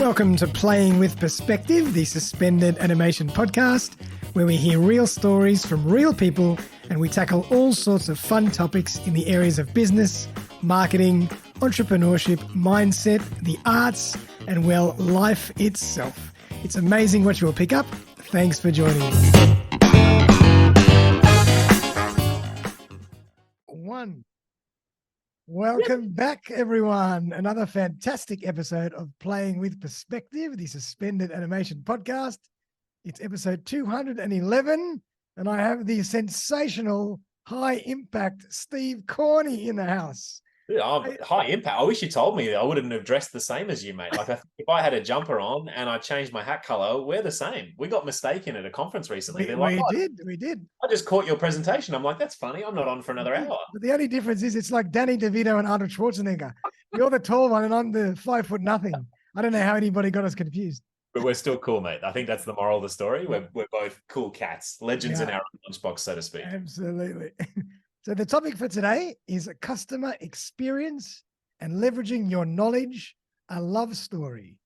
Welcome to Playing with Perspective, the suspended animation podcast, where we hear real stories from real people and we tackle all sorts of fun topics in the areas of business, marketing, entrepreneurship, mindset, the arts, and, well, life itself. It's amazing what you will pick up. Thanks for joining us. Welcome back, everyone. Another fantastic episode of Playing with Perspective, the suspended animation podcast. It's episode 211, and I have the sensational, high-impact Steve Corney in the house. High impact. I wish you told me that. I wouldn't have dressed the same as you, mate. Like, if I had a jumper on and I changed my hat color, we're the same. We got mistaken at a conference recently. We did. I just caught your presentation. I'm like, that's funny. I'm not on for another hour. But the only difference is it's like Danny DeVito and Arnold Schwarzenegger. You're the tall one and I'm the 5 foot nothing. I don't know how anybody got us confused. But we're still cool, mate. I think that's the moral of the story. We're both cool cats, legends in our lunchbox, so to speak. Absolutely. So the topic for today is customer experience and leveraging your knowledge, a love story.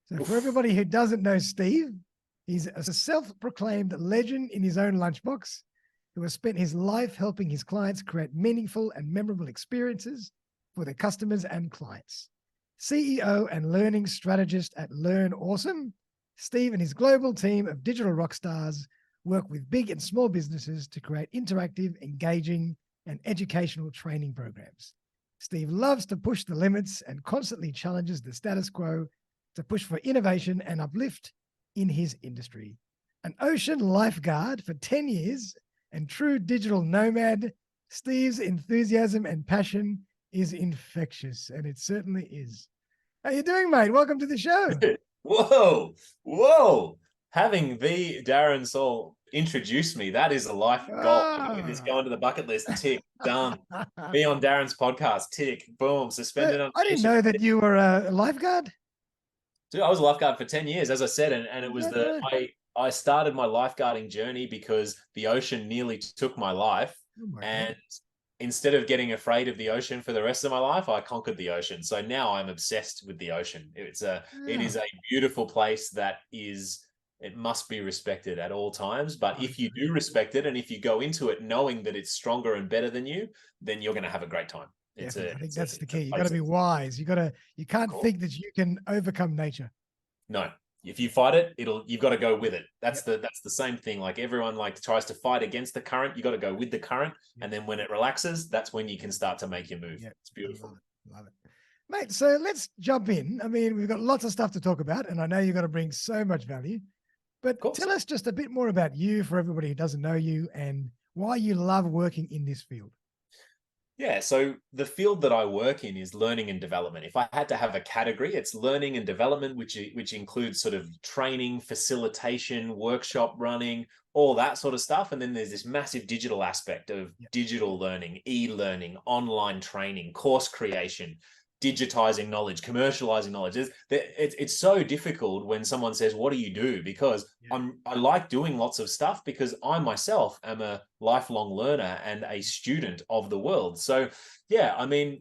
So for everybody who doesn't know Steve, he's a self-proclaimed legend in his own lunchbox who has spent his life helping his clients create meaningful and memorable experiences for their customers and clients. CEO and learning strategist at Learn Awesome, Steve and his global team of digital rock stars work with big and small businesses to create interactive, engaging, and educational training programs. Steve loves to push the limits and constantly challenges the status quo to push for innovation and uplift in his industry. An ocean lifeguard for 10 years and true digital nomad, Steve's enthusiasm and passion is infectious, and it certainly is. How you doing, mate? Welcome to the show. Whoa. Having the Darren Saul introduce me, that is a life goal. It's going to the bucket list. Tick, done. Be on Darren's podcast. Tick, boom, suspended. I didn't know that you were a lifeguard. Dude, I was a lifeguard for 10 years, as I said, and it was I started my lifeguarding journey because the ocean nearly took my life. God. Instead of getting afraid of the ocean for the rest of my life, I conquered the ocean. So now I'm obsessed with the ocean. It is a beautiful place it must be respected at all times. But if you do respect it and if you go into it knowing that it's stronger and better than you, then you're going to have a great time. I think that's the key. You got to be wise. You can't think that you can overcome nature. No. If you fight it, you've got to go with it. That's the same thing. Like everyone tries to fight against the current. You got to go with the current. And then when it relaxes, that's when you can start to make your move. Yeah. It's beautiful. Love it. Mate, so let's jump in. I mean, we've got lots of stuff to talk about, and I know you've got to bring so much value. But tell us just a bit more about you for everybody who doesn't know you and why you love working in this field. Yeah, so the field that I work in is learning and development. If I had to have a category, it's learning and development, which includes sort of training, facilitation, workshop running, all that sort of stuff. And then there's this massive digital aspect of digital learning, e-learning, online training, course creation, digitizing knowledge, commercializing knowledge. It's so difficult when someone says, what do you do? Because I like doing lots of stuff because I myself am a lifelong learner and a student of the world. So yeah, I mean,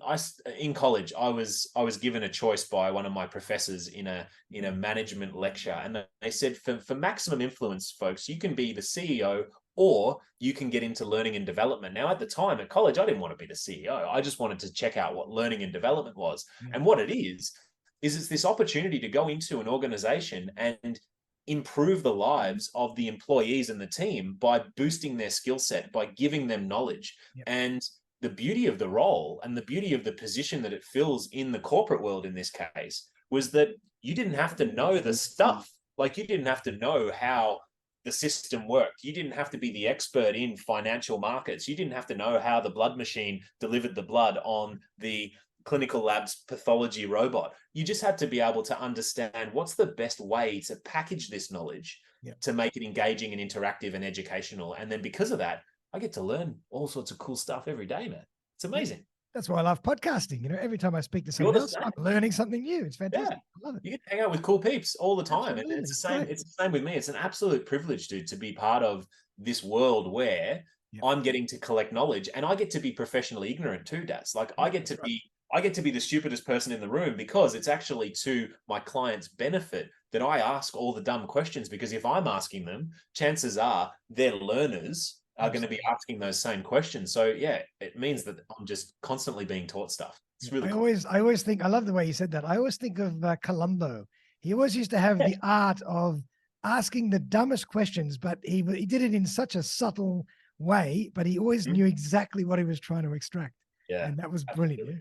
in college, I was given a choice by one of my professors in a management lecture. And they said, for maximum influence, folks, you can be the CEO or you can get into learning and development. Now, at the time at college, I didn't want to be the CEO. I just wanted to check out what learning and development was. And what it is it's this opportunity to go into an organization and improve the lives of the employees and the team by boosting their skill set, by giving them knowledge. And the beauty of the role and the beauty of the position that it fills in the corporate world in this case was that you didn't have to know the stuff. Like you didn't have to know how the system worked. You didn't have to be the expert in financial markets. You didn't have to know how the blood machine delivered the blood on the clinical lab's pathology robot. You just had to be able to understand what's the best way to package this knowledge to make it engaging and interactive and educational. And then because of that, I get to learn all sorts of cool stuff every day, man. It's amazing. That's why I love podcasting. You know, every time I speak to someone else, I'm learning something new. It's fantastic. I love it. You get to hang out with cool peeps all the time. Absolutely. And it's the same. It's the same with me. It's an absolute privilege, dude, to be part of this world where I'm getting to collect knowledge and I get to be professionally ignorant too, Daz. Like I get to be I get to be the stupidest person in the room because it's actually to my client's benefit that I ask all the dumb questions, because if I'm asking them, chances are their learners are going to be Absolutely. asking those same questions. So yeah, it means that I'm just constantly being taught stuff. It's Yeah. really I cool. always think, I love the way you said that. I always think of Columbo. He always used to have the art of asking the dumbest questions, but he did it in such a subtle way, but he always Mhm. knew exactly what he was trying to extract. Yeah, And that was brilliant. absolutely.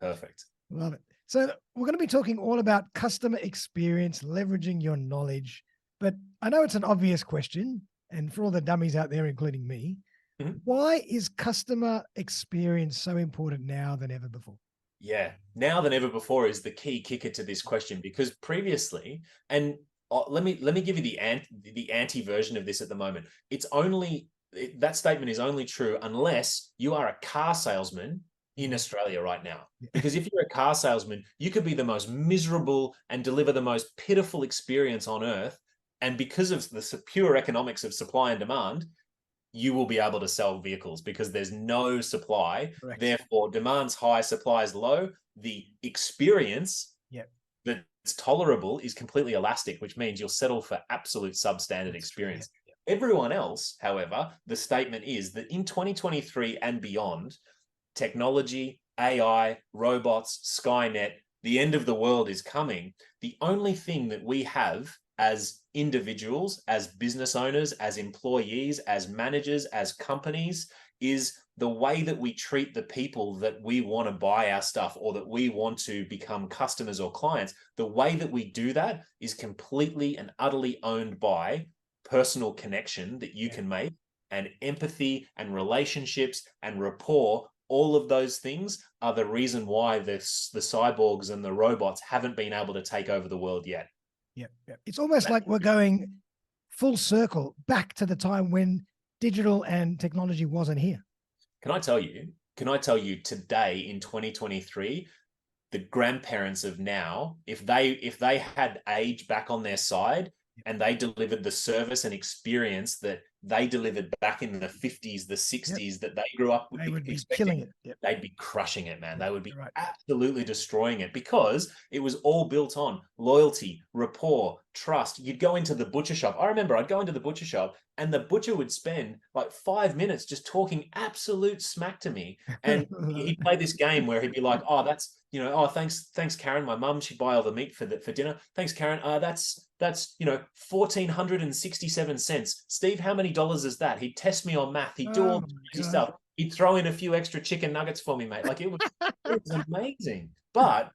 Yeah. Perfect. Love it. So we're going to be talking all about customer experience, leveraging your knowledge. But I know it's an obvious question, and for all the dummies out there, including me, Mhm. why is customer experience so important now than ever before? Yeah, now than ever before is the key kicker to this question, because previously, and let me give you the anti version of this at the moment. It's only that statement is only true unless you are a car salesman in Mhm. Australia right now. Yeah. Because if you're a car salesman, you could be the most miserable and deliver the most pitiful experience on earth. And because of the pure economics of supply and demand, you will be able to sell vehicles because there's no supply. Correct. Therefore, demand's high, supply is low. The experience Yeah, that's tolerable is completely elastic, which means you'll settle for absolute substandard that's true. Yeah. experience. Everyone else, however, the statement is that in 2023 and beyond, technology, AI, robots, Skynet, the end of the world is coming. The only thing that we have as individuals, as business owners, as employees, as managers, as companies, is the way that we treat the people that we want to buy our stuff or that we want to become customers or clients. The way that we do that is completely and utterly owned by personal connection that you Yeah. can make, and empathy and relationships and rapport. All of those things are the reason why the cyborgs and the robots haven't been able to take over the world yet. Yeah. Yeah. It's almost like we're going full circle back to the time when digital and technology wasn't here. Can I tell you? Can I tell you today in 2023, the grandparents of now, if they had age back on their side and they delivered the service and experience that they delivered back in the 50s, the Yep. 60s, that they grew up They would be killing expecting, it. Yep. they'd be crushing it, man. Yeah, They would be you're right. absolutely destroying it because it was all built on loyalty, rapport, trust. You'd go into the butcher shop. I remember I'd go into the butcher shop and the butcher would spend like 5 minutes just talking absolute smack to me. And Love he'd it. play this game where he'd be like, "Oh, that's oh, thanks, Karen. My mum, she'd buy all the meat for dinner. Thanks, Karen. That's 1,467 cents. Steve, how many dollars is that?" He'd test me on math. He'd do Oh all my the crazy God. stuff. He'd throw in a few extra chicken nuggets for me, mate. Like it was amazing. But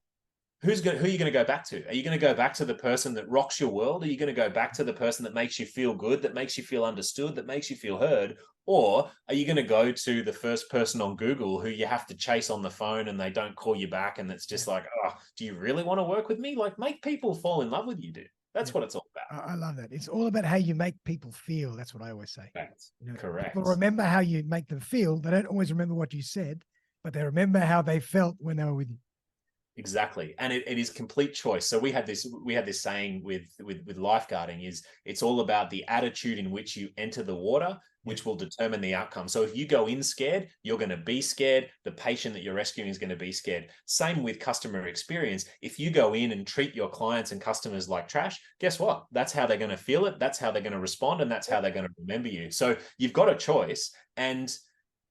who are you going to go back to? Are you going to go back to the person that rocks your world? Are you going to go back to the person that makes you feel good, that makes you feel understood, that makes you feel heard? Or are you going to go to the first person on Google who you have to chase on the phone and they don't call you back? And it's Yeah. just like, oh, do you really want to work with me? Like, make people fall in love with you, dude. Yeah. That's what it's all about. I love that. It's all about how you make people feel. That's what I always say. Correct. People Correct. remember how you make them feel. They don't always remember what you said, but they remember how they felt when they were with you. Exactly. And it is complete choice. So we had this saying with lifeguarding is it's all about the attitude in which you enter the water, Yeah. which will determine the outcome. So if you go in scared, you're going to be scared. The patient that you're rescuing is going to be scared. Same with customer experience. If you go in and treat your clients and customers like trash, guess what? That's how they're going to feel it. That's how they're going to respond. And that's how they're going to remember you. So you've got a choice. And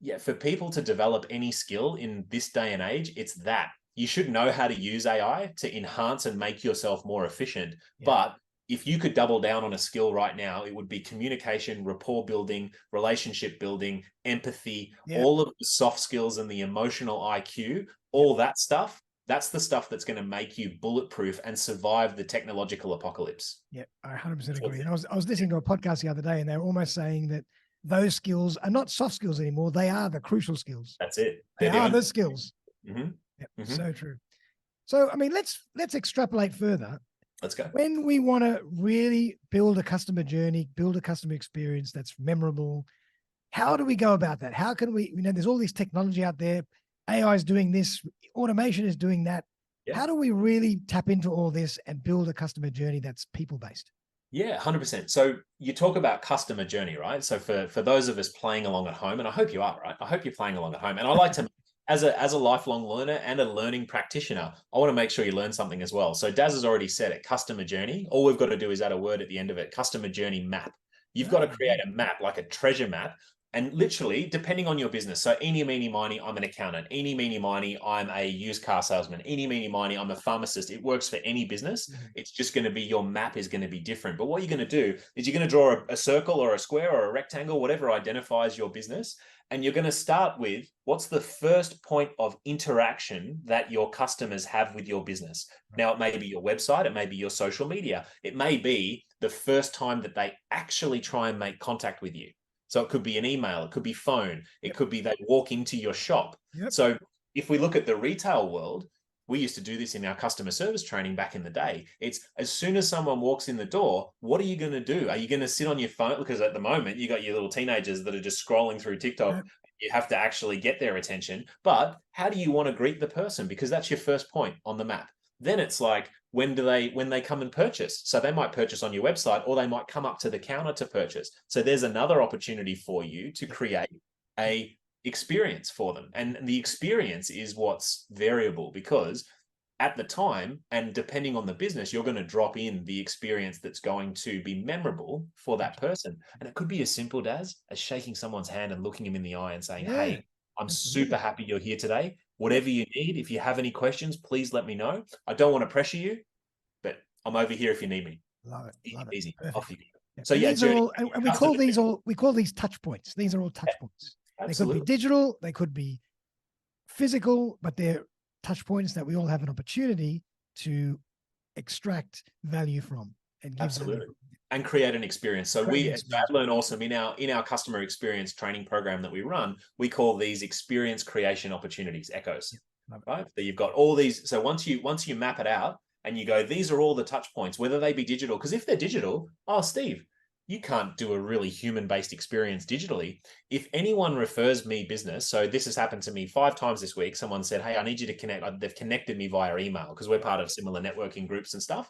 yeah, for people to develop any skill in this day and age, it's that you should know how to use AI to enhance and make yourself more efficient. Yeah. But if you could double down on a skill right now, it would be communication, rapport building, relationship building, empathy, Yeah. all of the soft skills and the emotional IQ, Yeah. all that stuff. That's the stuff that's going to make you bulletproof and survive the technological apocalypse. Yeah. I 100% That's agree. it. And I was listening to a podcast the other day, and they were almost saying that those skills are not soft skills anymore. They are the crucial skills. That's it. They They're the are only. the skills. Mm-hmm. Yep. Mm-hmm. So true. So, I mean, let's extrapolate further. Let's go. When we want to really build a customer journey, build a customer experience that's memorable, how do we go about that? How can we, there's all this technology out there. AI is doing this, automation is doing that. Yeah. How do we really tap into all this and build a customer journey that's people based? Yeah, 100%. So you talk about customer journey, right? So for those of us playing along at home, and I hope you are, right? I hope you're playing along at home. And I like to make as a lifelong learner and a learning practitioner, I want to make sure you learn something as well. So Daz has already said it, customer journey. All we've got to do is add a word at the end of it, customer journey map. You've got to create a map, like a treasure map. And literally, depending on your business. So eeny, meeny, miny, I'm an accountant. Eeny, meeny, miny, I'm a used car salesman. Eeny, meeny, miny, I'm a pharmacist. It works for any business. It's just going to be, your map is going to be different. But what you're going to do is you're going to draw a circle or a square or a rectangle, whatever identifies your business. And you're going to start with, what's the first point of interaction that your customers have with your business? Now, it may be your website, it may be your social media, it may be the first time that they actually try and make contact with you. So it could be an email, it could be phone, it could be they walk into your shop. So if we look at the retail world, we used to do this in our customer service training back in the day. It's as soon as someone walks in the door, what are you going to do? Are you going to sit on your phone? Because at the moment, you got your little teenagers that are just scrolling through TikTok. You have to actually get their attention. But how do you want to greet the person? Because that's your first point on the map. Then it's like, when they come and purchase. So they might purchase on your website, or they might come up to the counter to purchase. So there's another opportunity for you to create a experience for them. And the experience is what's variable, because at the time, and depending on the business, you're going to drop in the experience that's going to be memorable for that person. And it could be as simple as shaking someone's hand and looking them in the eye and saying, hey, I'm super happy you're here today. Whatever you need, if you have any questions, please let me know. I don't want to pressure you, but I'm over here if you need me. Love it. Love it. Easy. Perfect. Off you go. So these are all, and we call these touch points. These are all touch points. They could be digital, they could be physical, but they're touch points that we all have an opportunity to extract value from and give Absolutely. And create an experience. So we at Learn Awesome, in our customer experience training program that we run, we call these experience creation opportunities, echoes. Right? So you've got all these. So once you map it out and you go, these are all the touch points, whether they be digital, because if they're digital, oh, Steve, you can't do a really human-based experience digitally. If anyone refers me business, so this has happened to me 5 times this week. Someone said, hey, I need you to connect. They've connected me via email because we're part of similar networking groups and stuff.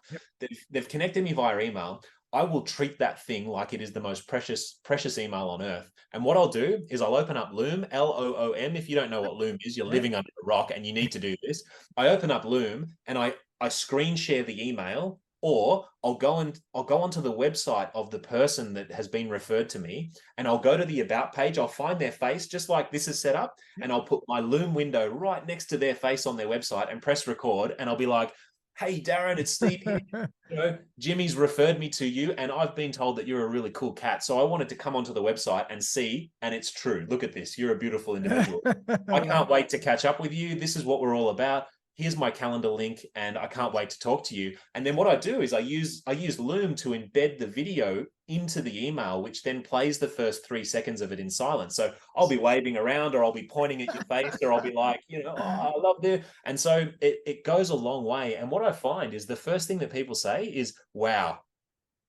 They've connected me via email. I will treat that thing like it is the most precious email on earth. And what I'll do is I'll open up Loom, Loom. If you don't know what Loom is, you're living under a rock and you need to do this. I open up Loom and I screen share the email, or I'll go onto the website of the person that has been referred to me, and I'll go to the about page. I'll find their face just like this is set up, and I'll put my Loom window right next to their face on their website and press record. And I'll be like, hey, Darren, it's Steve here. Jimmy's referred me to you, and I've been told that you're a really cool cat. So I wanted to come onto the website and see, and it's true. Look at this. You're a beautiful individual. I can't wait to catch up with you. This is what we're all about. Here's my calendar link, and I can't wait to talk to you. And then what I do is I use Loom to embed the video into the email, which then plays the first 3 seconds of it in silence. So I'll be waving around, or I'll be pointing at your face, or I'll be like, oh, I love this. And so it goes a long way. And what I find is the first thing that people say is, wow,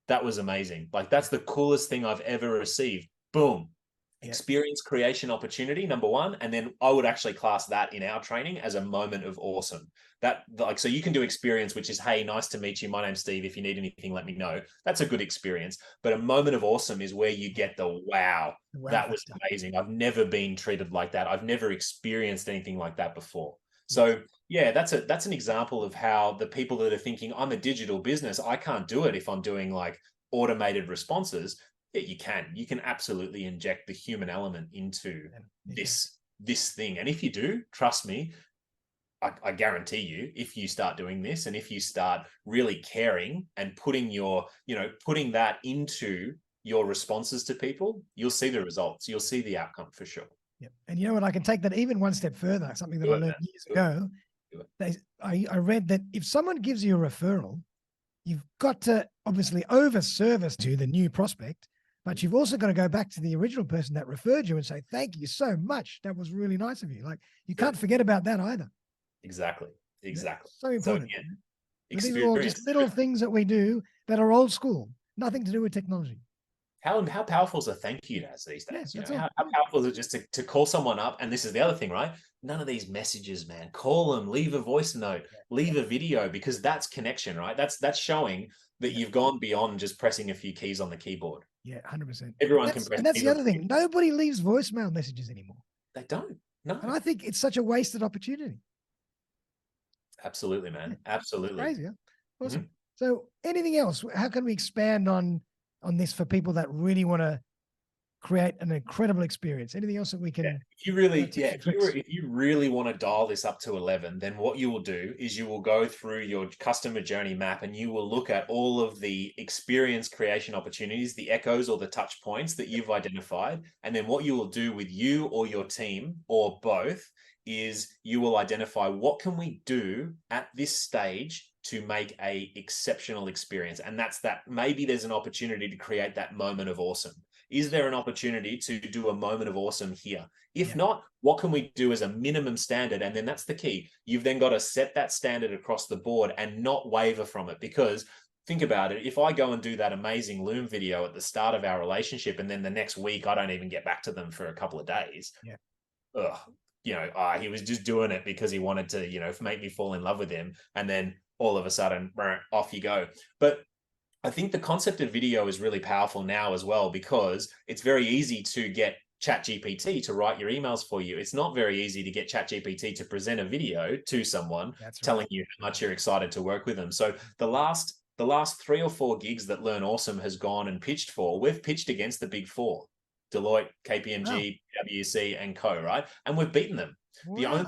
that was amazing. Like, that's the coolest thing I've ever received. Boom. Experience creation opportunity, number 1. And then I would actually class that in our training as a moment of awesome. So you can do experience, which is, hey, nice to meet you. My name's Steve. If you need anything, let me know. That's a good experience. But a moment of awesome is where you get the wow, that was amazing. I've never been treated like that. I've never experienced anything like that before. So yeah, that's an example of how the people that are thinking, I'm a digital business, I can't do it if I'm doing like automated responses. Yeah, you can absolutely inject the human element into this thing. And if you do, trust me, I guarantee you, if you start doing this, and if you start really caring and putting that into your responses to people, you'll see the results. You'll see the outcome for sure. And you know what? I can take that even one step further. Something that I learned years ago. I read that if someone gives you a referral, you've got to obviously over service to the new prospect, but you've also got to go back to the original person that referred you and say, thank you so much. That was really nice of you. Like, you can't forget about that either. Exactly. So important. So, these are all just little things that we do that are old school, nothing to do with technology. How powerful is a thank you these days? How powerful is it just to call someone up? And this is the other thing, right? None of these messages, man. Call them, leave a voice note, leave a video, because that's connection, right? That's showing that you've gone beyond just pressing a few keys on the keyboard. 100%. Everyone can press. And that's the other thing. Nobody leaves voicemail messages anymore. They don't. No, And I think it's such a wasted opportunity. absolutely, Yeah, man. Absolutely. crazy. Huh? Mhm. Awesome. So anything else? How can we expand on this for people that really want to create an incredible experience? Anything else that we Yeah. can, If you really, tips yeah, and tricks? if you really want to dial this up to 11, then what you will do is you will go through your customer journey map and you will look at all of the experience creation opportunities, the echoes or the touch points that you've identified. And then what you will do with you or your team or both is you will identify what can we do at this stage to make a exceptional experience. And that's that maybe there's an opportunity to create that moment of awesome. Is there an opportunity to do a moment of awesome here? If Yeah. not, what can we do as a minimum standard? And then that's the key. You've then got to set that standard across the board and not waver from it. Because think about it. If I go and do that amazing Loom video at the start of our relationship, and then the next week I don't even get back to them for a couple of days, Yeah. ugh, he was just doing it because he wanted to, make me fall in love with him. And then all of a sudden, off you go. But I think the concept of video is really powerful now as well, because it's very easy to get ChatGPT to write your emails for you. It's not very easy to get ChatGPT to present a video to someone That's right. telling you how much you're excited to work with them. So the last 3 or 4 gigs that Learn Awesome has gone and pitched for, we've pitched against the big four: Deloitte, Wow. KPMG, PwC, and Co. Right, and we've beaten them. Wow.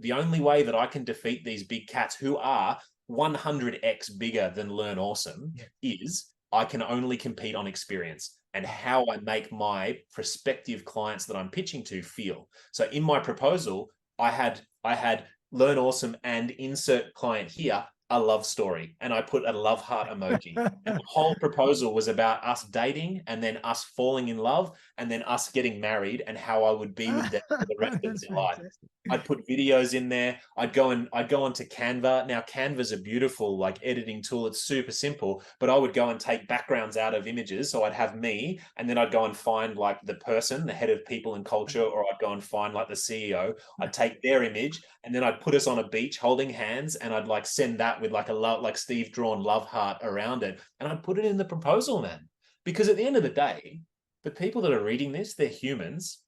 The only way that I can defeat these big cats who are 100x bigger than Learn Awesome Yeah. is I can only compete on experience and how I make my prospective clients that I'm pitching to feel. So in my proposal, I had Learn Awesome and insert client here, a love story, and I put a love heart emoji. And the whole proposal was about us dating and then us falling in love and then us getting married and how I would be with them for the rest of That's their life. fantastic. I'd put videos in there. I'd go onto Canva. Now Canva's a beautiful editing tool. It's super simple, but I would go and take backgrounds out of images. So I'd have me, and then I'd go and find the person, the head of people and culture, or I'd go and find the CEO. I'd take their image, and then I'd put us on a beach holding hands, and I'd send that with a love, Steve drawn love heart around it, and I'd put it in the proposal, man. Because at the end of the day, the people that are reading this, they're humans,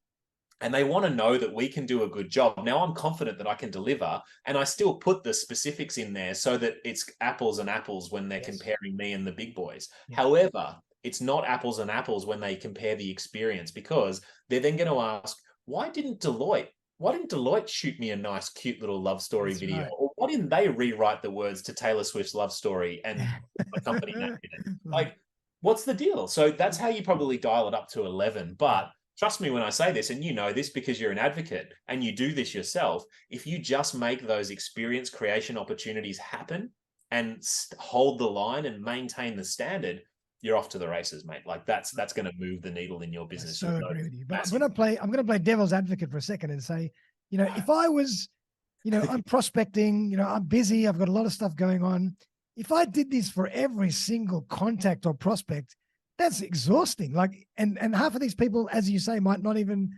and they want to know that we can do a good job. Now I'm confident that I can deliver, and I still put the specifics in there so that it's apples and apples when they're Yes. comparing me and the big boys. Yeah. However, it's not apples and apples when they compare the experience, because they're then going to ask, why didn't Deloitte shoot me a nice, cute little love story That's video? right. Or why didn't they rewrite the words to Taylor Swift's love story and put my company name in it? Right. What's the deal? So that's how you probably dial it up to 11. Yeah. But trust me when I say this, and you know this because you're an advocate and you do this yourself. If you just make those experience creation opportunities happen and hold the line and maintain the standard, you're off to the races, mate. That's going to move the needle in your I business. so You'll agree notice with you. But massive. I'm gonna play devil's advocate for a second and say, if I was, I'm prospecting, I'm busy, I've got a lot of stuff going on. If I did this for every single contact or prospect, that's exhausting. And half of these people, as you say, might not even,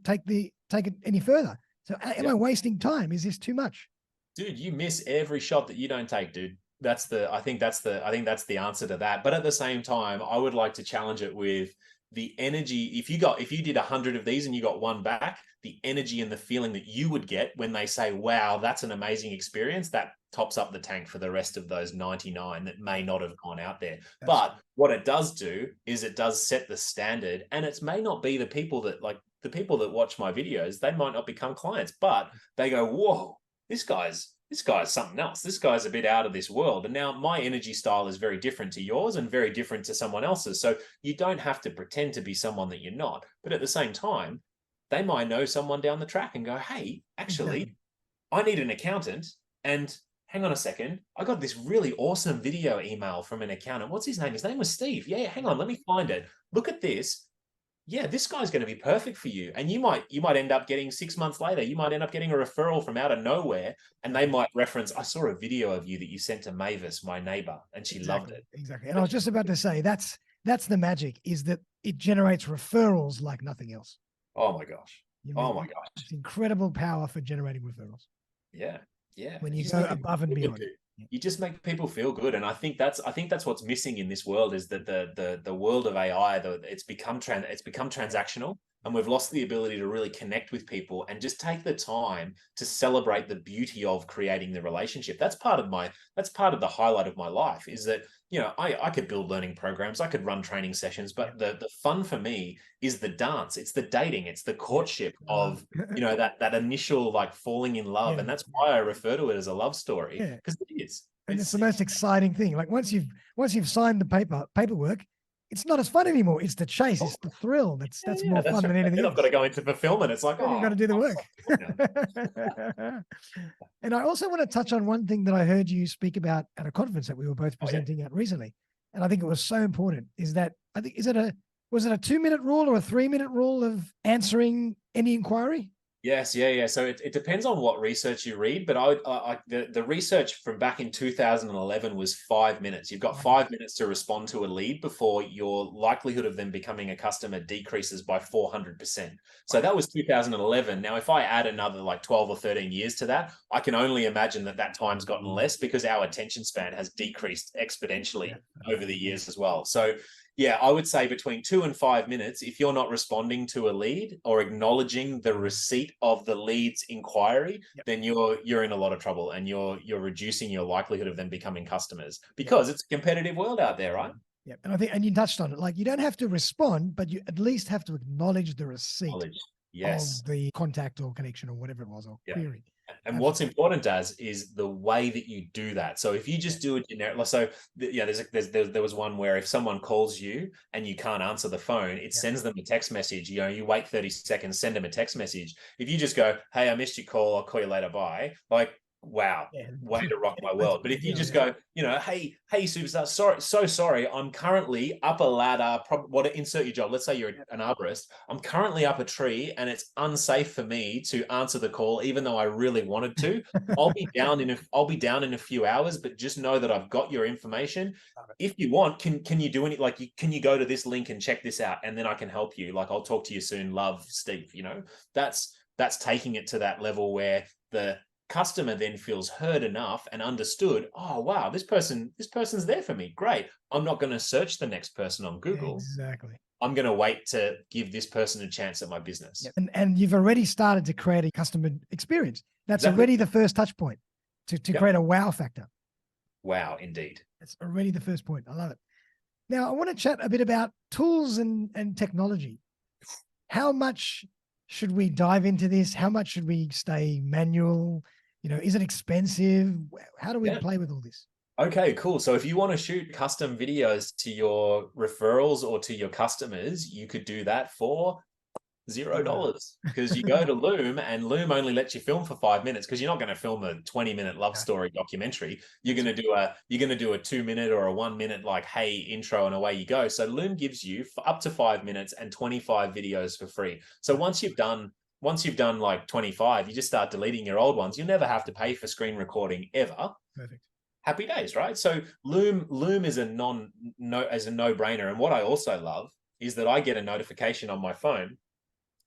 take it any further. So am I wasting time? Is this too much? Dude, you miss every shot that you don't take, dude. I think that's the answer to that. But at the same time, I would like to challenge it with the energy. If you did 100 of these and you got one back, the energy and the feeling that you would get when they say, wow, that's an amazing experience, that tops up the tank for the rest of those 99 that may not have gone out there. But what it does do is it does set the standard, and it may not be the people that watch my videos, they might not become clients, but they go, whoa, this guy's something else. This guy's a bit out of this world. And now my energy style is very different to yours and very different to someone else's. So you don't have to pretend to be someone that you're not. But at the same time, they might know someone down the track and go, hey, actually, Exactly. I need an accountant. And hang on a second, I got this really awesome video email from an accountant. What's his name? His name was Steve. Yeah, hang on, let me find it. Look at this. Yeah, this guy's going to be perfect for you. And you might end up getting 6 months later, you might end up getting a referral from out of nowhere. And they might reference, I saw a video of you that you sent to Mavis, my neighbor, and she loved it. Exactly. And I was just about to say, that's the magic, is that it generates referrals like nothing else. Oh my gosh. Oh my gosh. It's incredible power for generating referrals. Yeah. Yeah. When you go above and beyond. You just make people feel good, and I think that's what's missing in this world, is that the world of AI, it's become transactional, and we've lost the ability to really connect with people and just take the time to celebrate the beauty of creating the relationship. That's part of the highlight of my life, is that, I could build learning programs, I could run training sessions, but the fun for me is the dance. It's the dating, it's the courtship of, that initial like falling in love. And that's why I refer to it as a love story, because it is. And it's the most exciting thing. Like once you've signed the paperwork, it's not as fun anymore. It's the chase. It's the thrill. That's more fun than anything else. I've got to go into fulfillment. It's like, you've got to do the work. And I also want to touch on one thing that I heard you speak about at a conference that we were both presenting at recently. And I think it was so important, is that was it a 2-minute rule or a 3-minute rule of answering any inquiry? Yes, yeah. So it depends on what research you read, but the research from back in 2011 was 5 minutes. You've got 5 minutes to respond to a lead before your likelihood of them becoming a customer decreases by 400%. So that was 2011. Now, if I add another like 12 or 13 years to that, I can only imagine that time's gotten less, because our attention span has decreased exponentially over the years as well. So yeah, I would say between 2 and 5 minutes, if you're not responding to a lead or acknowledging the receipt of the lead's inquiry, then you're in a lot of trouble, and you're reducing your likelihood of them becoming customers, because it's a competitive world out there, right? Yeah. And you touched on it. Like, you don't have to respond, but you at least have to acknowledge the receipt of the contact or connection or whatever it was, or query. And what's important is the way that you do that. So if you just do it generic, so there was one where if someone calls you and you can't answer the phone, it sends them a text message. You wait 30 seconds, send them a text message. If you just go, "Hey, I missed your call, I'll call you later, bye," like, wow, way to rock my world. But if you just go, hey, superstar, sorry, I'm currently up a ladder, insert your job. Let's say you're an arborist. I'm currently up a tree and it's unsafe for me to answer the call, even though I really wanted to. I'll be down in a few hours, but just know that I've got your information. If you want, can you do any, like, can you go to this link and check this out, and then I can help you. Like, I'll talk to you soon. Love, Steve. That's taking it to that level where the customer then feels heard enough and understood. Oh, wow, this person's there for me. Great. I'm not going to search the next person on Google. Exactly. I'm going to wait to give this person a chance at my business. And you've already started to create a customer experience. That's already the first touch point to create a wow factor. Wow, indeed. That's already the first point. I love it. Now, I want to chat a bit about tools and technology. How much should we dive into this? How much should we stay manual? Is it expensive? How do we play with all this? Okay, cool. So if you want to shoot custom videos to your referrals or to your customers, you could do that for $0, because you go to Loom, and Loom only lets you film for 5 minutes, because you're not going to film a 20-minute love story documentary. You're going to do a 2-minute or a 1-minute, like, hey, intro, and away you go. So Loom gives you up to 5 minutes and 25 videos for free. So once you've done like 25, you just start deleting your old ones. You'll never have to pay for screen recording ever. Perfect. Happy days, right? So Loom is a no-brainer. And what I also love is that I get a notification on my phone.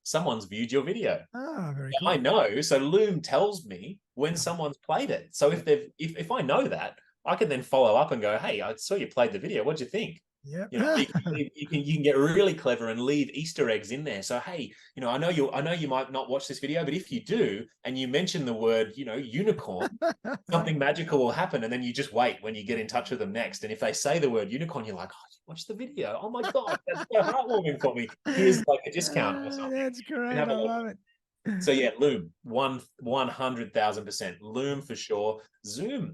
Someone's viewed your video. Very cool. I know. So Loom tells me when someone's played it. So if I know that, I can then follow up and go, "Hey, I saw you played the video. What'd you think?" Yeah. You can get really clever and leave Easter eggs in there. So, hey, I know you might not watch this video, but if you do, and you mention the word, unicorn, something magical will happen. And then you just wait when you get in touch with them next. And if they say the word unicorn, you're like, "Oh, watch the video. Oh my God, that's so heartwarming for me. Here's like a discount or something." That's great. I love it. So yeah, Loom, 100,000%. Loom for sure. Zoom,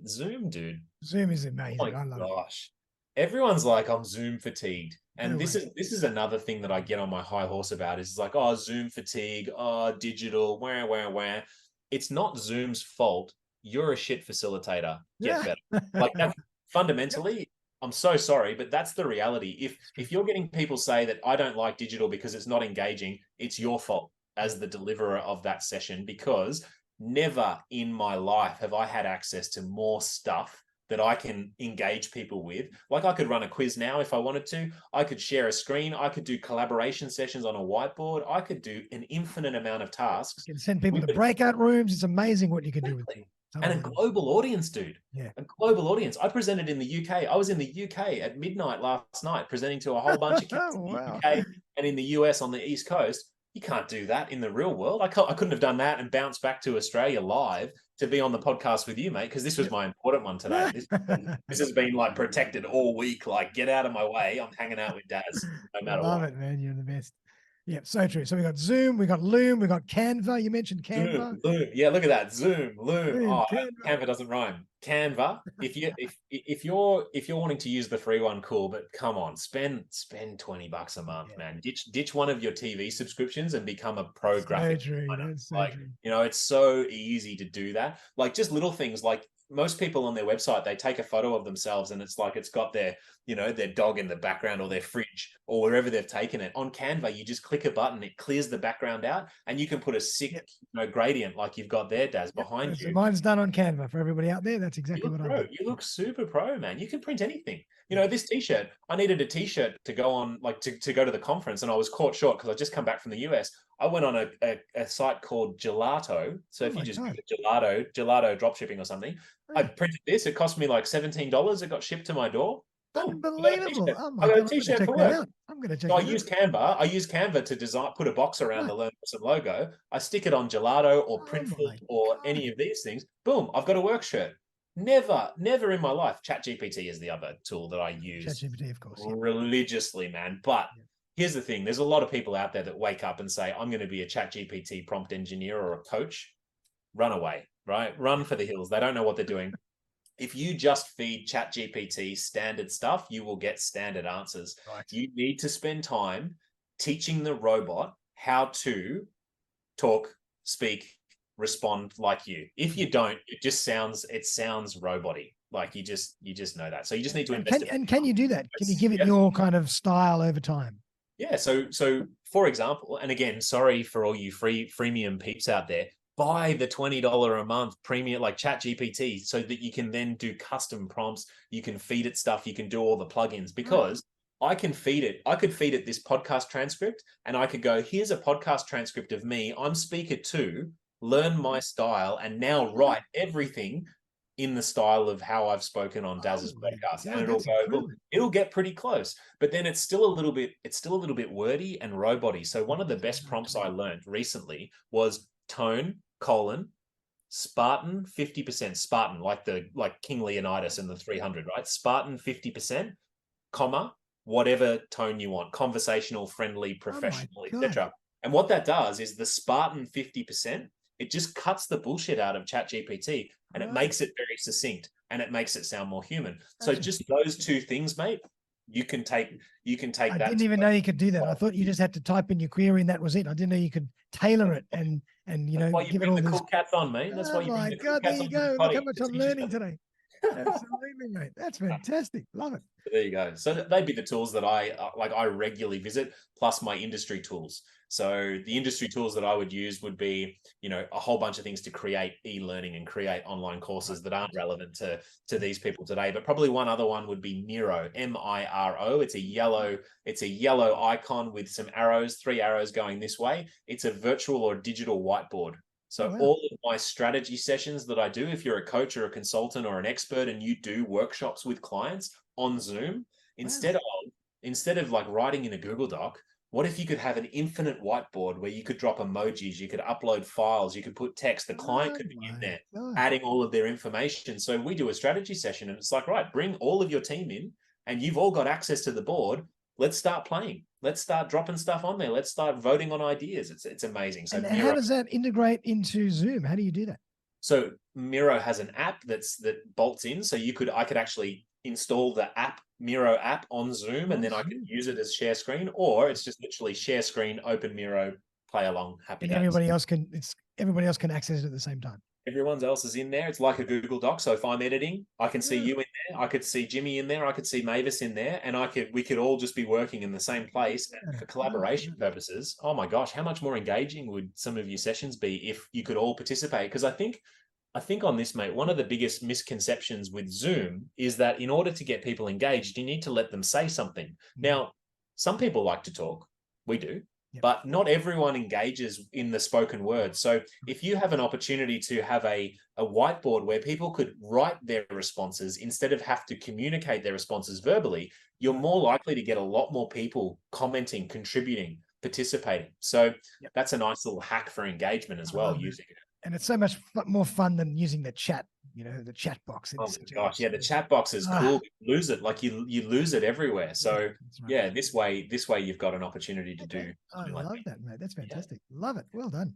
dude. Zoom is amazing. Oh my gosh. Everyone's like, I'm Zoom fatigued. And this is another thing that I get on my high horse about, is like, oh, Zoom fatigue, oh, digital, where. It's not Zoom's fault. You're a shit facilitator. Get better. Like, that's fundamentally, I'm so sorry, but that's the reality. If you're getting people say that I don't like digital because it's not engaging, it's your fault as the deliverer of that session, because never in my life have I had access to more stuff that I can engage people with. Like, I could run a quiz now if I wanted to. I could share a screen. I could do collaboration sessions on a whiteboard. I could do an infinite amount of tasks. You can send people to breakout rooms. It's amazing what you can do with them. And a global audience, dude. Yeah. A global audience. I presented in the UK. I was in the UK at midnight last night, presenting to a whole bunch of kids in the UK and in the US on the East Coast. You can't do that in the real world. I couldn't have done that and bounced back to Australia live to be on the podcast with you, mate, because this was my important one today. This has been like protected all week. Like, get out of my way. I'm hanging out with Daz no matter Love what. it, man. You're the best. Yeah, so true. So we got Zoom, we got Loom, we got Canva. You mentioned Canva. Zoom, Loom. Yeah, look at that. Zoom, Loom. Loom, Oh, Canva. Canva doesn't rhyme. Canva. If you're wanting to use the free one, cool. But come on, spend $20 a month, man. Ditch one of your TV subscriptions and become a pro So graphic true. designer. That's so Like, true. it's so easy to do that. Like, just little things like most people on their website, they take a photo of themselves and it's like it's got their dog in the background or their fridge or wherever they've taken it. On Canva, you just click a button, it clears the background out, and you can put a sick gradient like you've got there, Daz, behind So you. mine's done on Canva for everybody out there. That's exactly what I do. You look super pro, man. You can print anything. This t-shirt, I needed a t-shirt to go on, like to go to the conference, and I was caught short because I just come back from the US. I went on a site called Gelato. So if you just Gelato dropshipping or something, I printed this. It cost me like $17. It got shipped to my door. Boom. Unbelievable. Oh my I got God. a t-shirt for work. I'm going to check So that out. I use Canva to design, put a box around the Learn Awesome logo. I stick it on Gelato or Printful or any of these things. Boom, I've got a work shirt. Never in my life. ChatGPT is the other tool that I use. ChatGPT, of course. Religiously, man. But here's the thing. There's a lot of people out there that wake up and say, I'm going to be a ChatGPT prompt engineer or a coach. Run away, right? Run for the hills. They don't know what they're doing. If you just feed ChatGPT standard stuff, you will get standard answers. Right. You need to spend time teaching the robot how to talk, speak, respond like you. If you don't, it sounds robot-y. Like you just know that. So you just need to invest. Can you do that? Can you give it your kind of style over time? Yeah. So for example, and again, sorry for all you freemium peeps out there, buy the $20 a month premium like ChatGPT so that you can then do custom prompts. You can feed it stuff. You can do all the plugins because I could feed it this podcast transcript and I could go, here's a podcast transcript of me. I'm speaker 2, learn my style and now write everything in the style of how I've spoken on Daz's podcast. And it'll get pretty close, but then it's still a little bit wordy and roboty. So one of the best prompts I learned recently was tone, Spartan 50%, Spartan, like King Leonidas in the 300, right? Spartan 50%, comma, whatever tone you want, conversational, friendly, professional, etc. And what that does is the Spartan 50%, it just cuts the bullshit out of ChatGPT and it makes it very succinct and it makes it sound more human. So just those two things, mate, you can take that. I didn't even know you could do that. I thought you just had to type in your query and that was it. I didn't know you could tailor it and That's why you give it bring all the this. cool cats on, mate. That's why you bring the cool cats on. There you go. Look how much I'm learning today. Absolutely, mate. That's fantastic. Love it. There you go. So they'd be the tools that I regularly visit, plus my industry tools. So the industry tools that I would use would be, a whole bunch of things to create e-learning and create online courses that aren't relevant to these people today. But probably one other one would be Miro, Miro. It's a yellow icon with some arrows, 3 arrows going this way. It's a virtual or digital whiteboard. So all of my strategy sessions that I do, if you're a coach or a consultant or an expert and you do workshops with clients on Zoom, instead of like writing in a Google Doc, what if you could have an infinite whiteboard where you could drop emojis, you could upload files, you could put text, the client could be in there adding all of their information. So we do a strategy session and it's like, right, bring all of your team in and you've all got access to the board. Let's start playing. Let's start dropping stuff on there. Let's start voting on ideas. It's amazing. So and how does that integrate into Zoom? How do you do that? So Miro has an app that bolts in. So I could actually install the Miro app on Zoom, and then I can use it as share screen, or it's just literally share screen, open Miro, play along, happy days. Everybody else can access it at the same time. Everyone else is in there. It's like a Google Doc. So if I'm editing, I can see you in there. I could see Jimmy in there. I could see Mavis in there, and we could all just be working in the same place. And for collaboration purposes, oh my gosh, how much more engaging would some of your sessions be if you could all participate? Because I think on this, mate, one of the biggest misconceptions with Zoom is that in order to get people engaged, you need to let them say something. Now, some people like to talk. We do. But not everyone engages in the spoken word. So if you have an opportunity to have a whiteboard where people could write their responses instead of have to communicate their responses verbally, you're more likely to get a lot more people commenting, contributing. participating. So Yep. that's a nice little hack for engagement as I well, love it. using it. And it's so much more fun than using the chat, the chat box. Oh It's my gosh, yeah, the chat box is cool. You lose it, like you lose it everywhere. So that's right. yeah, this way you've got an opportunity to do I something like love that. that, mate. That's fantastic. Love it. Well done.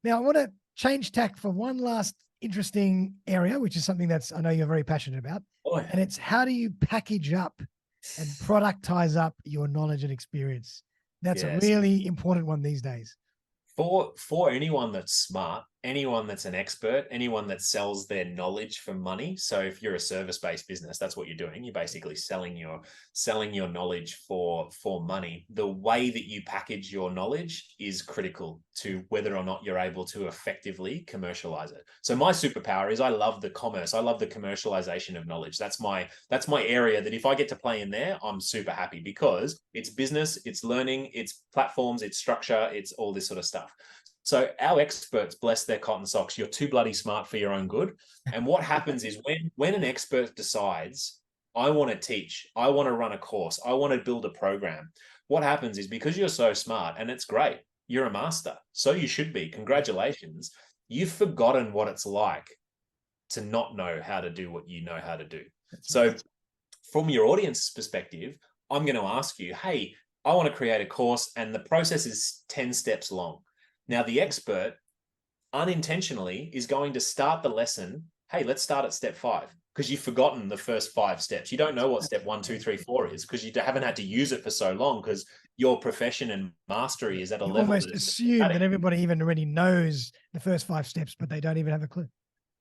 Now I want to change tack for one last interesting area, which is something that's I know you're very passionate about, Oh, yeah. and it's how do you package up and productize up your knowledge and experience? That's a Yes. really important one these days. For anyone that's smart, anyone that's an expert, anyone that sells their knowledge for money. So if you're a service-based business, that's what you're doing. You're basically selling your knowledge for money. The way that you package your knowledge is critical to whether or not you're able to effectively commercialize it. So my superpower is I love the commerce. I love the commercialization of knowledge. That's my area that if I get to play in there, I'm super happy because it's business, it's learning, it's platforms, it's structure, it's all this sort of stuff. So our experts, bless their cotton socks, you're too bloody smart for your own good. And what happens is when an expert decides, I want to teach, I want to run a course, I want to build a program, what happens is because you're so smart, and it's great, you're a master, so you should be, congratulations, you've forgotten what it's like to not know how to do what you know how to do. So from your audience's perspective, I'm going to ask you, hey, I want to create a course and the process is 10 steps long. Now, the expert unintentionally is going to start the lesson. Hey, let's start at step 5 because you've forgotten the first 5 steps. You don't know what step 1, 2, 3, 4 is because you haven't had to use it for so long because your profession and mastery is at a You level. almost assume that everybody even already knows the first 5 steps, but they don't even have a clue.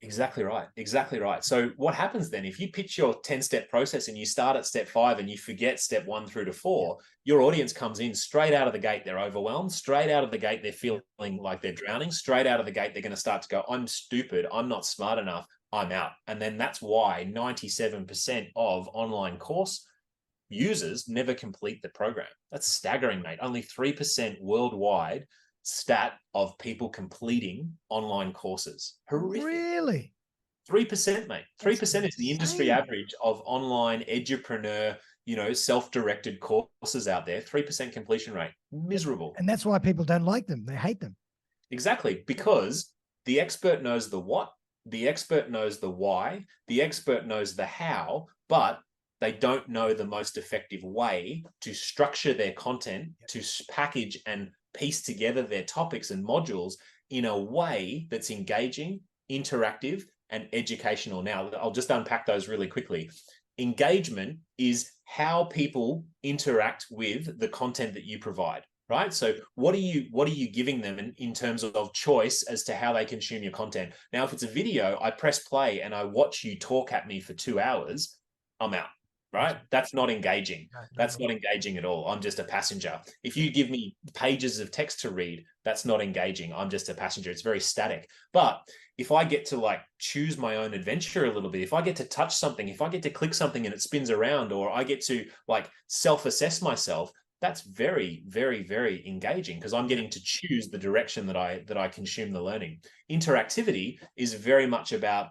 Exactly right. Exactly right. So what happens then if you pitch your 10-step process and you start at step 5 and you forget step 1 through to 4, your audience comes in straight out of the gate. They're overwhelmed. Straight out of the gate, they're feeling like they're drowning. Straight out of the gate, they're going to start to go, I'm stupid. I'm not smart enough. I'm out. And then that's why 97% of online course users never complete the program. That's staggering, mate. Only 3% worldwide stat of people completing online courses. Horrific. Really? 3%, mate. 3% is the industry average of online edupreneur, self-directed courses out there. 3% completion rate. Miserable. And that's why people don't like them. They hate them. Exactly. Because the expert knows the what, the expert knows the why, the expert knows the how, but they don't know the most effective way to structure their content, to package and piece together their topics and modules in a way that's engaging, interactive, and educational. Now, I'll just unpack those really quickly. Engagement is how people interact with the content that you provide, right? So what are you giving them in terms of choice as to how they consume your content? Now, if it's a video, I press play and I watch you talk at me for 2 hours, I'm out. Right? That's not engaging. That's not engaging at all. I'm just a passenger. If you give me pages of text to read, that's not engaging. I'm just a passenger. It's very static. But if I get to choose my own adventure a little bit, if I get to touch something, if I get to click something and it spins around, or I get to self-assess myself, that's very, very, very engaging because I'm getting to choose the direction that I consume the learning. Interactivity is very much about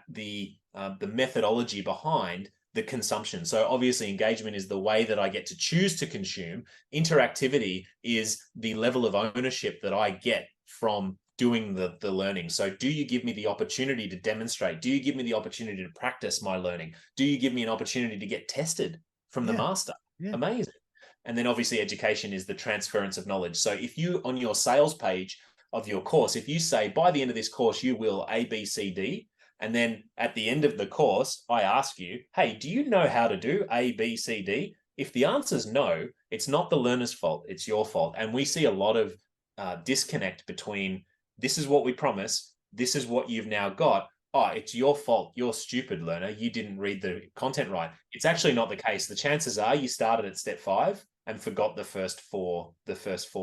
the methodology behind the consumption. So obviously engagement is the way that I get to choose to consume. Interactivity is the level of ownership that I get from doing the learning. So do you give me the opportunity to demonstrate? Do you give me the opportunity to practice my learning? Do you give me an opportunity to get tested from the master? Amazing. And then obviously education is the transference of knowledge. So if you, on your sales page of your course, if you say by the end of this course, you will A, B, C, D, and then at the end of the course, I ask you, hey, do you know how to do A, B, C, D? If the answer is no, it's not the learner's fault, it's your fault. And we see a lot of disconnect between this is what we promise, this is what you've now got. Oh, it's your fault. You're stupid, learner. You didn't read the content right. It's actually not the case. The chances are you started at step 5 and forgot the first four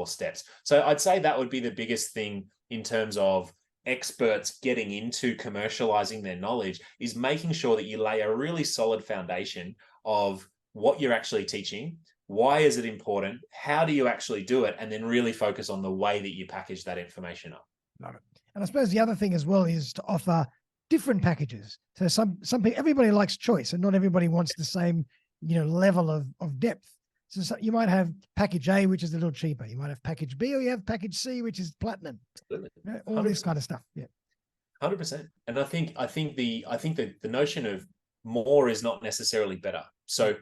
steps. So I'd say that would be the biggest thing in terms of experts getting into commercializing their knowledge, is making sure that you lay a really solid foundation of what you're actually teaching, why is it important, how do you actually do it, and then really focus on the way that you package that information up. Love it. And I suppose the other thing as well is to offer different packages. So some people, everybody likes choice, and not everybody wants the same level of depth. So you might have package A, which is a little cheaper. You might have package B, or you have package C, which is platinum. Absolutely. All this kind of stuff. Yeah. 100%. And I think the notion of more is not necessarily better. So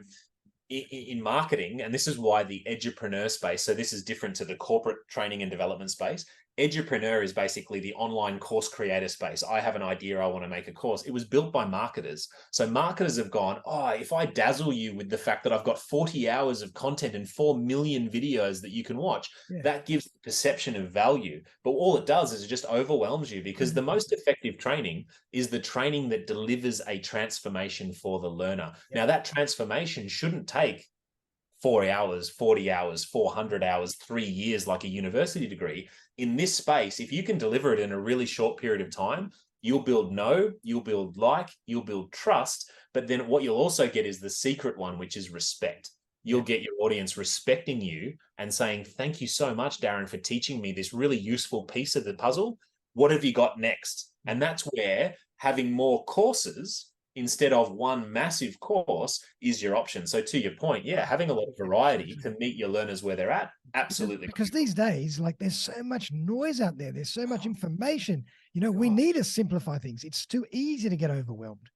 in marketing, and this is why the edupreneur space, so this is different to the corporate training and development space. Edupreneur is basically the online course creator space. I have an idea, I want to make a course. It was built by marketers. So marketers have gone, oh, if I dazzle you with the fact that I've got 40 hours of content and 4 million videos that you can watch, that gives the perception of value. But all it does is it just overwhelms you, because the most effective training is the training that delivers a transformation for the learner. Now, that transformation shouldn't take 4 hours, 40 hours, 400 hours, 3 years like a university degree. In this space, if you can deliver it in a really short period of time, you'll build you'll build you'll build trust. But then what you'll also get is the secret one, which is respect. You'll get your audience respecting you and saying, thank you so much, Darren, for teaching me this really useful piece of the puzzle. What have you got next? And that's where having more courses instead of one massive course is your option. So to your point, having a lot of variety to meet your learners where they're at, absolutely. Because these days, like, there's so much noise out there. There's so much information. We need to simplify things. It's too easy to get overwhelmed.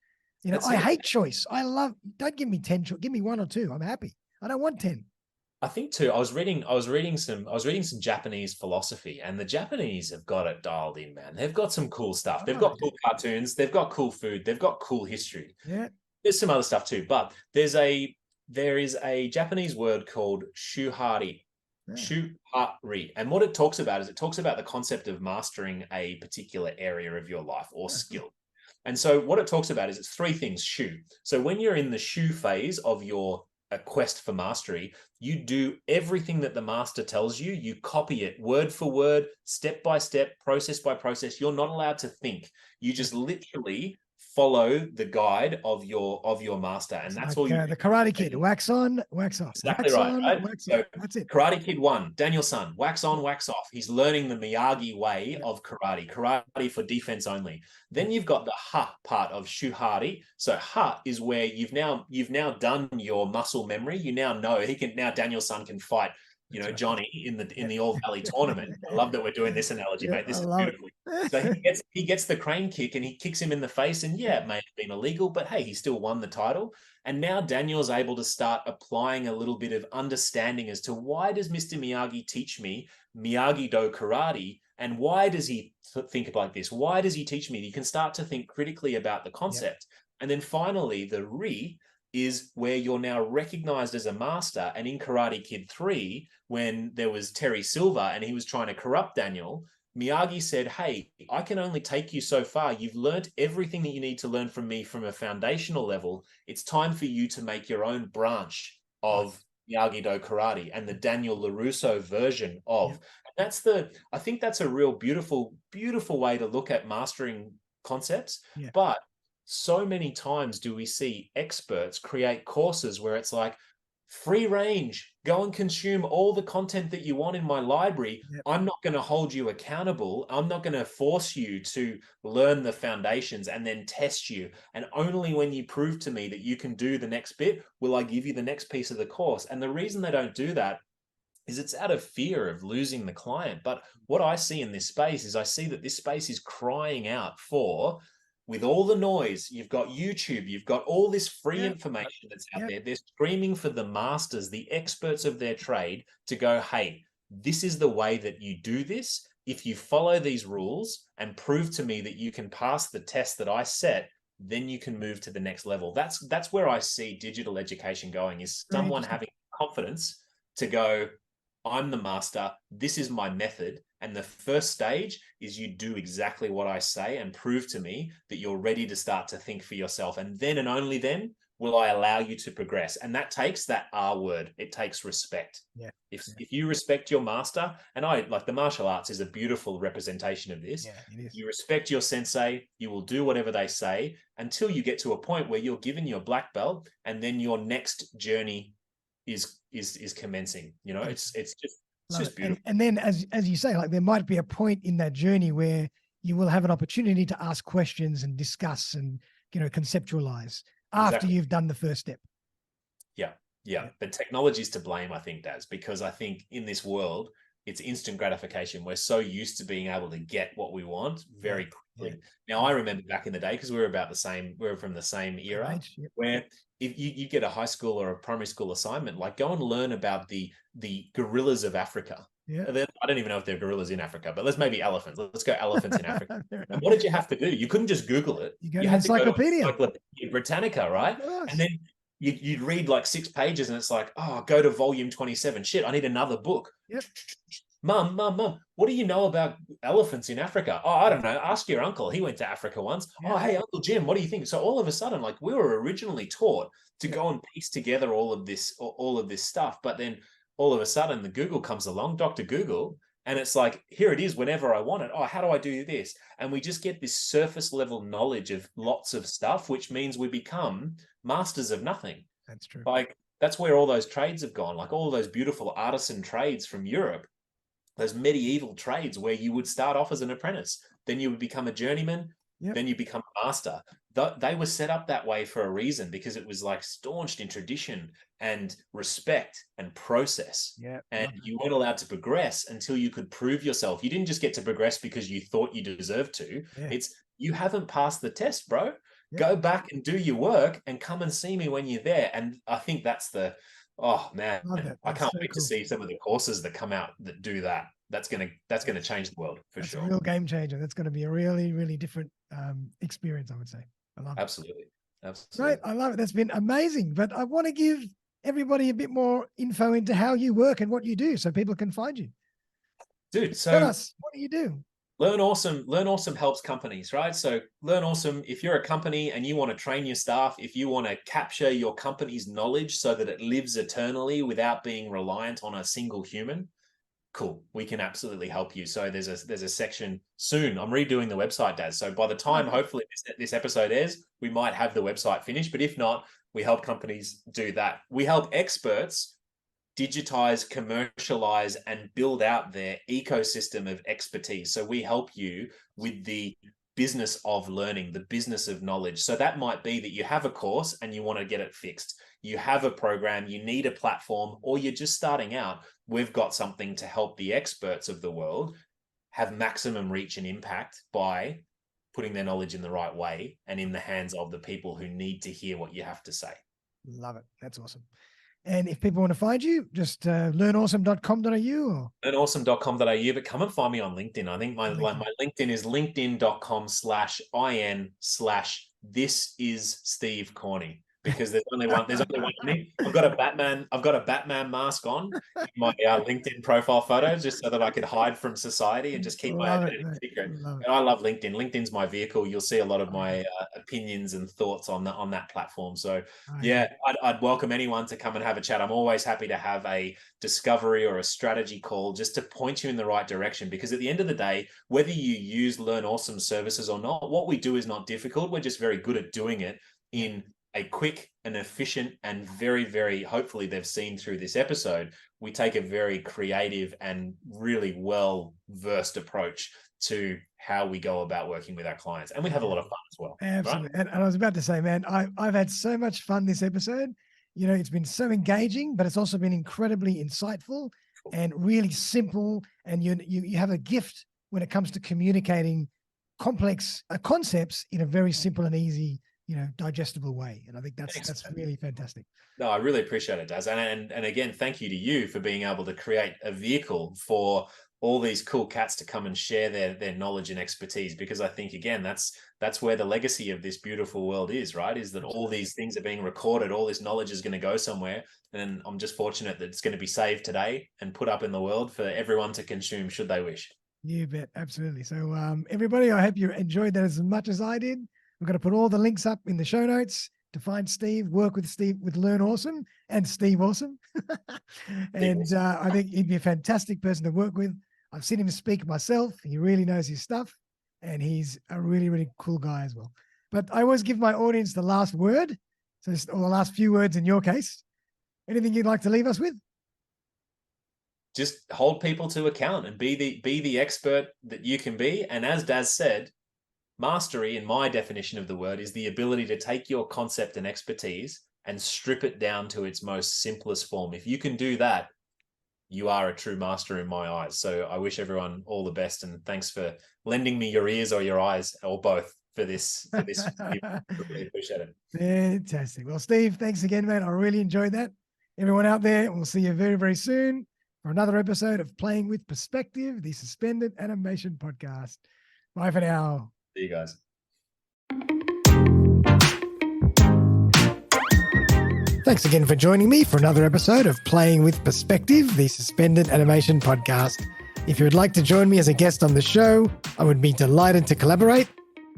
I hate choice. Don't give me 10, give me 1 or 2. I'm happy. I don't want 10. I think too, I was reading some Japanese philosophy, and the Japanese have got it dialed in, man. They've got some cool stuff. They've got cool cartoons. They've got cool food. They've got cool history. Yeah. There's some other stuff too, but there is a Japanese word called shuhari. Shuhari. And what it talks about is the concept of mastering a particular area of your life or skill. And so what it talks about is it's 3 things, shu. So when you're in the shu phase of your quest for mastery, you do everything that the master tells you. You copy it word for word, step by step, process by process. You're not allowed to think. You just literally follow the guide of your master, and that's all you. The Karate Kid: wax on, wax off. Exactly wax right. On, right? wax So off. That's it. Karate Kid 1, Daniel-san, wax on, wax off. He's learning the Miyagi way of karate for defense only. Then you've got the ha part of shuhari. So ha is where you've now done your muscle memory. You now know Daniel-san can fight, Johnny in the All Valley tournament. I love that we're doing this analogy, mate. This is beautiful. So he gets the crane kick and he kicks him in the face, and it may have been illegal, but hey, he still won the title. And now Daniel's able to start applying a little bit of understanding as to, why does Mr. Miyagi teach me Miyagi-Do karate, and why does he think like this? Why does he teach me? You can start to think critically about the concept. And then finally, the ri is where you're now recognized as a master. And in Karate Kid 3, when there was Terry Silver and he was trying to corrupt Daniel, Miyagi said, hey, I can only take you so far. You've learned everything that you need to learn from me from a foundational level. It's time for you to make your own branch of Miyagi-Do karate and the Daniel LaRusso version of. I think that's a real beautiful, beautiful way to look at mastering concepts. But so many times do we see experts create courses where it's like, free range, go and consume all the content that you want in my library. I'm not going to hold you accountable. I'm not going to force you to learn the foundations and then test you. And only when you prove to me that you can do the next bit will I give you the next piece of the course. And the reason they don't do that is it's out of fear of losing the client. But what I see in this space is I see that this space is crying out for, with all the noise, you've got YouTube, you've got all this free information that's out there. They're screaming for the masters, the experts of their trade, to go, hey, this is the way that you do this. If you follow these rules and prove to me that you can pass the test that I set, then you can move to the next level. That's where I see digital education going, is someone having confidence to go, I'm the master, this is my method. And the first stage is you do exactly what I say and prove to me that you're ready to start to think for yourself. And then and only then will I allow you to progress. And that takes that R word. It takes respect. If you respect your master, and the martial arts is a beautiful representation of this. You respect your sensei, you will do whatever they say until you get to a point where you're given your black belt, and then your next journey is commencing. It's just beautiful. And then as you say, like, there might be a point in that journey where you will have an opportunity to ask questions and discuss and conceptualize after you've done the first step. Yeah, but technology is to blame, I think, Daz, because I think in this world, it's instant gratification. We're so used to being able to get what we want Yeah, very yeah, quickly. Now, I remember back in the day, because we were about the same, we were from the same same era, age. Yep. where if you get a high school or a primary school assignment, like go and learn about the gorillas of Africa. Yeah. I don't even know if there are gorillas in Africa, but let's maybe elephants. Let's go elephants in Africa. Fair And enough. what did you have to do? You couldn't just Google it. You go to You the had to go to encyclopedia. Encyclopedia Britannica, right? Of And course. then you'd read like 6 pages and it's like, oh, go to volume 27. Shit, I need another book. Yep. Mum, what do you know about elephants in Africa? Oh, I don't know. Ask your uncle. He went to Africa once. Yep. Oh, hey, Uncle Jim, what do you think? So all of a sudden, like we were originally taught to Yep. go and piece together all of this stuff. But then all of a sudden the Google comes along, Dr. Google, and it's like, here it is whenever I want it. Oh, how do I do this? And we just get this surface level knowledge of lots of stuff, which means we become masters of nothing. That's true. Like that's where all those trades have gone, like all those beautiful artisan trades from Europe, those medieval trades where you would start off as an apprentice, then you would become a journeyman, Yep. then you become a master. They were set up that way for a reason, because it was like staunched in tradition and respect and process. Yeah. And you weren't allowed to progress until you could prove yourself. You didn't just get to progress because you thought you deserved to. Yeah. It's you haven't passed the test, bro. Yep. Go back and do your work and come and see me when you're there. And I think that's the, oh man, I can't so wait to cool. see some of the courses that come out that do that. That's gonna change the world for That's sure. a real game changer. That's going to be a really, really different experience, I would say. I love it. Absolutely. Great. I love it. That's been amazing. But I want to give everybody a bit more info into how you work and what you do so people can find you. Dude, so Tell us, what do you do? Learn Awesome helps companies, right? So Learn Awesome, if you're a company and you want to train your staff, if you want to capture your company's knowledge so that it lives eternally without being reliant on a single human, cool, we can absolutely help you. So there's a section soon. I'm redoing the website, Daz. So by the time hopefully this episode airs, we might have the website finished. But if not, we help companies do that. We help experts digitize, commercialize, and build out their ecosystem of expertise. So we help you with the business of learning, the business of knowledge. So that might be that you have a course and you want to get it fixed. You have a program, you need a platform, or you're just starting out. We've got something to help the experts of the world have maximum reach and impact by putting their knowledge in the right way and in the hands of the people who need to hear what you have to say. Love it. That's awesome. And if people want to find you, just learnawesome.com.au or learnawesome.com.au, but come and find me on LinkedIn. I think my LinkedIn is linkedin.com/in/this is Steve Corney, because there's only one of me. I've got a Batman mask on in my LinkedIn profile photo, just so that I could hide from society and just keep my identity secret. And I love LinkedIn. LinkedIn's my vehicle. You'll see a lot of my opinions and thoughts on that platform. So yeah, I'd welcome anyone to come and have a chat. I'm always happy to have a discovery or a strategy call just to point you in the right direction, because at the end of the day, whether you use Learn Awesome services or not, what we do is not difficult. We're just very good at doing it in a quick and efficient and very, very, hopefully they've seen through this episode, we take a very creative and really well-versed approach to how we go about working with our clients. And we have a lot of fun as well. Absolutely. Right? And I was about to say, man, I've had so much fun this episode. You know, it's been so engaging, but it's also been incredibly insightful and really simple. And you have a gift when it comes to communicating complex concepts in a very simple and easy, digestible way. And I think that's really fantastic. No, I really appreciate it, Daz. And again, thank you to you for being able to create a vehicle for all these cool cats to come and share their knowledge and expertise, because I think, again, that's where the legacy of this beautiful world is, right? Is that all these things are being recorded, all this knowledge is going to go somewhere. And I'm just fortunate that it's going to be saved today and put up in the world for everyone to consume should they wish. You bet. Absolutely. So everybody, I hope you enjoyed that as much as I did. We're going to put all the links up in the show notes to find Steve, work with Steve with Learn Awesome and Steve Awesome. And I think he'd be a fantastic person to work with. I've seen him speak myself. He really knows his stuff, and he's a really, really cool guy as well. But I always give my audience the last word, or the last few words in your case. Anything you'd like to leave us with? Just hold people to account and be the expert that you can be. And as Daz said, mastery, in my definition of the word, is the ability to take your concept and expertise and strip it down to its most simplest form. If you can do that, you are a true master in my eyes. So I wish everyone all the best, and thanks for lending me your ears or your eyes or both for this. I really appreciate it. Fantastic. Well, Steve, thanks again, man. I really enjoyed that. Everyone out there, we'll see you very, very soon for another episode of Playing with Perspective, the Suspended Animation Podcast. Bye for now. See you guys. Thanks again for joining me for another episode of Playing with Perspective, the Suspended Animation Podcast. If you would like to join me as a guest on the show, I would be delighted to collaborate.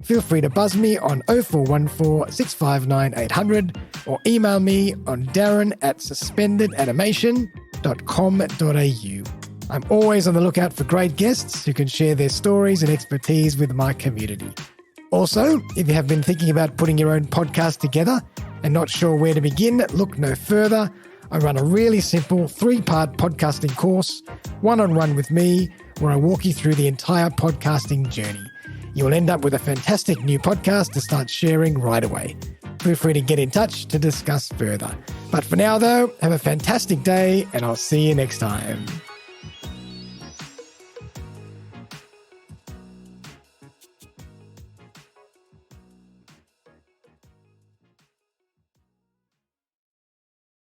Feel free to buzz me on 0414 659 800 or email me on darren@suspendedanimation.com.au. I'm always on the lookout for great guests who can share their stories and expertise with my community. Also, if you have been thinking about putting your own podcast together and not sure where to begin, look no further. I run a really simple 3-part podcasting course, one-on-one with me, where I walk you through the entire podcasting journey. You'll end up with a fantastic new podcast to start sharing right away. Feel free to get in touch to discuss further. But for now, though, have a fantastic day, and I'll see you next time.